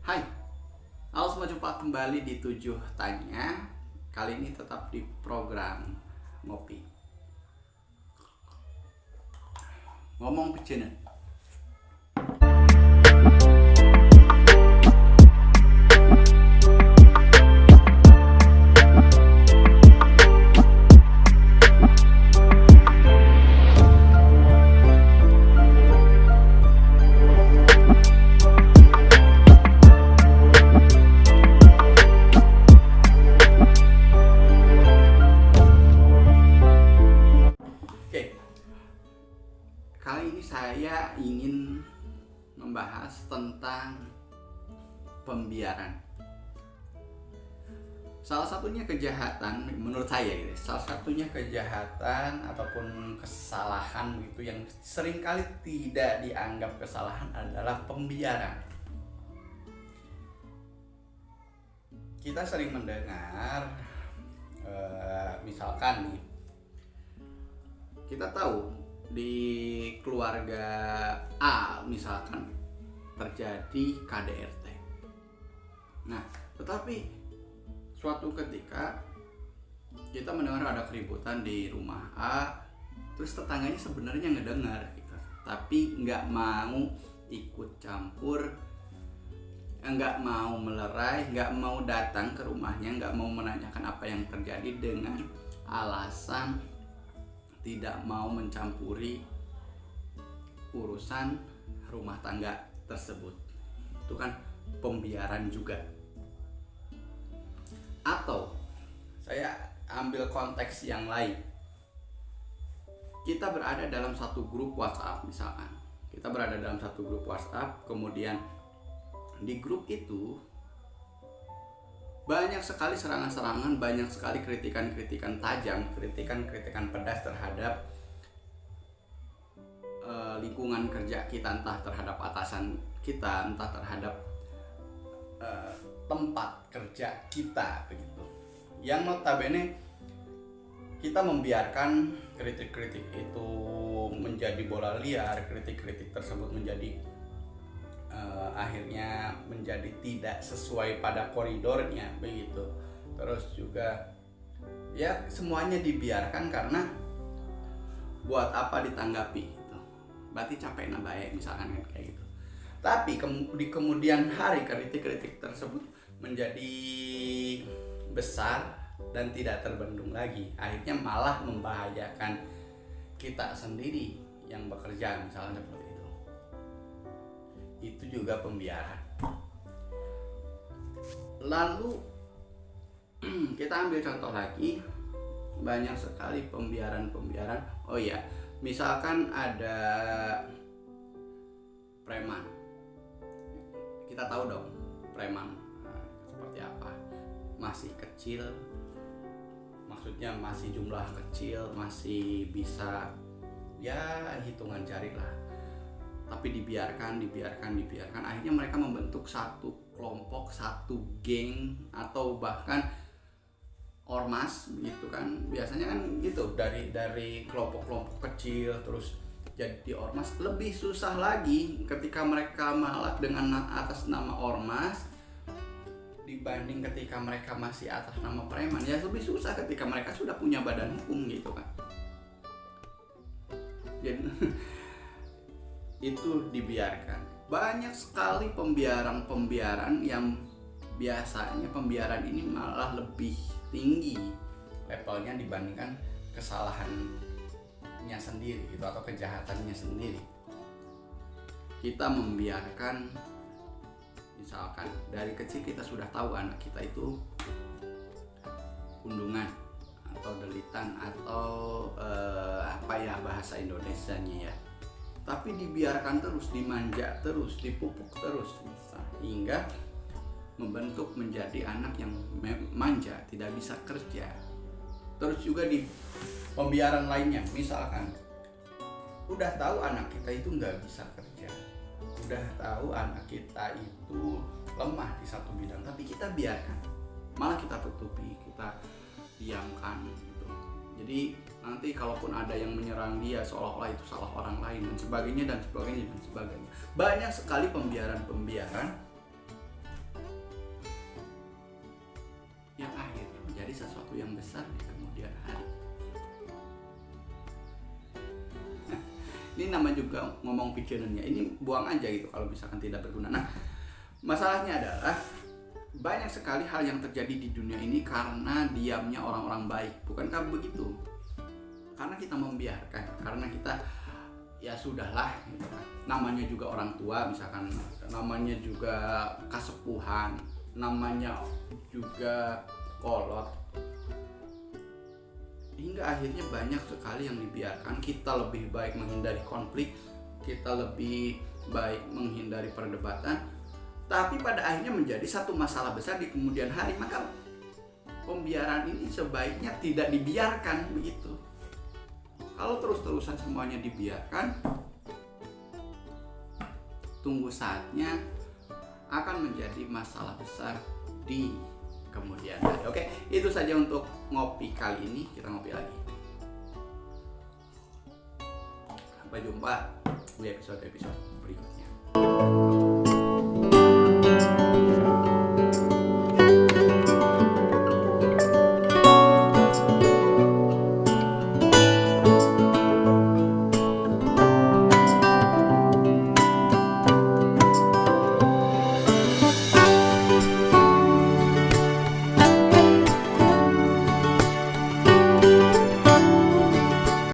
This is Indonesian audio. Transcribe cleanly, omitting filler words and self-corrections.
Hai, halo semua, jumpa kembali di 7 Tanya. Kali ini tetap di program Ngopi Ngomong Pecenet. Oke, kali ini saya ingin membahas tentang pembiaran. Salah satunya kejahatan menurut saya gitu. Salah satunya kejahatan ataupun kesalahan gitu yang seringkali tidak dianggap kesalahan adalah pembiaran. Kita sering mendengar misalkan nih, kita tahu di keluarga A misalkan terjadi KDRT. Nah, tetapi suatu ketika kita mendengar ada keributan di rumah A, terus tetangganya sebenarnya ngedengar gitu, tapi nggak mau ikut campur, nggak mau melerai, nggak mau datang ke rumahnya, nggak mau menanyakan apa yang terjadi dengan alasan tidak mau mencampuri urusan rumah tangga tersebut. Itu kan pembiaran juga. Atau saya ambil konteks yang lain. Kita berada dalam satu grup WhatsApp misalkan. Kita berada dalam satu grup WhatsApp, kemudian di grup itu banyak sekali serangan-serangan, banyak sekali kritikan-kritikan tajam, kritikan-kritikan pedas terhadap lingkungan kerja kita, entah terhadap atasan kita, entah terhadap tempat kerja kita begitu. Yang notabene kita membiarkan kritik-kritik itu menjadi bola liar, kritik-kritik tersebut menjadi akhirnya menjadi tidak sesuai pada koridornya begitu. Terus juga ya semuanya dibiarkan karena buat apa ditanggapi gitu. Berarti capek baik misalkan kan kayak gitu. Tapi di kemudian hari kritik-kritik tersebut menjadi besar dan tidak terbendung lagi. Akhirnya malah membahayakan kita sendiri yang bekerja misalnya seperti itu. Itu juga pembiaran. Lalu kita ambil contoh lagi, banyak sekali pembiaran. Oh ya, misalkan ada preman. Kita tahu dong preman seperti apa. Masih kecil, maksudnya masih jumlah kecil, masih bisa ya hitungan jari lah. Tapi dibiarkan, akhirnya mereka membentuk satu kelompok, satu geng, atau bahkan ormas gitu kan. Biasanya kan gitu, dari kelompok-kelompok kecil terus jadi ormas. Lebih susah lagi ketika mereka malak dengan atas nama ormas dibanding ketika mereka masih atas nama preman. Ya lebih susah ketika mereka sudah punya badan hukum gitu kan. Jadi itu dibiarkan. Banyak sekali pembiaran yang biasanya pembiaran ini malah lebih tinggi levelnya dibandingkan kesalahannya sendiri gitu, atau kejahatannya sendiri. Kita membiarkan, misalkan dari kecil kita sudah tahu anak kita itu kundungan atau delitan atau apa ya bahasa Indonesianya ya. Tapi dibiarkan terus, dimanja terus, dipupuk terus, hingga membentuk menjadi anak yang manja, tidak bisa kerja. Terus juga di pembiaran lainnya, misalkan udah tahu anak kita itu nggak bisa kerja, udah tahu anak kita itu lemah di satu bidang, tapi kita biarkan, malah kita tutupi, kita diamkan gitu. Jadi nanti kalaupun ada yang menyerang dia seolah-olah itu salah orang lain dan sebagainya. Banyak sekali pembiaran sesuatu yang besar di kemudian hari. Ini nama juga ngomong pikirannya, ini buang aja gitu kalau misalkan tidak berguna. Nah, masalahnya adalah banyak sekali hal yang terjadi di dunia ini karena diamnya orang-orang baik. Bukankah begitu? Karena kita membiarkan, karena kita ya sudahlah gitu kan. Namanya juga orang tua, misalkan namanya juga kasepuhan, namanya juga kolot, hingga akhirnya banyak sekali yang dibiarkan. Kita lebih baik menghindari konflik, kita lebih baik menghindari perdebatan, tapi pada akhirnya menjadi satu masalah besar di kemudian hari. Maka pembiaran ini sebaiknya tidak dibiarkan begitu. Kalau terus-terusan semuanya dibiarkan, tunggu saatnya akan menjadi masalah besar di kemudian hari. Oke, itu saja untuk ngopi kali ini. Kita ngopi lagi. Sampai jumpa di episode berikutnya.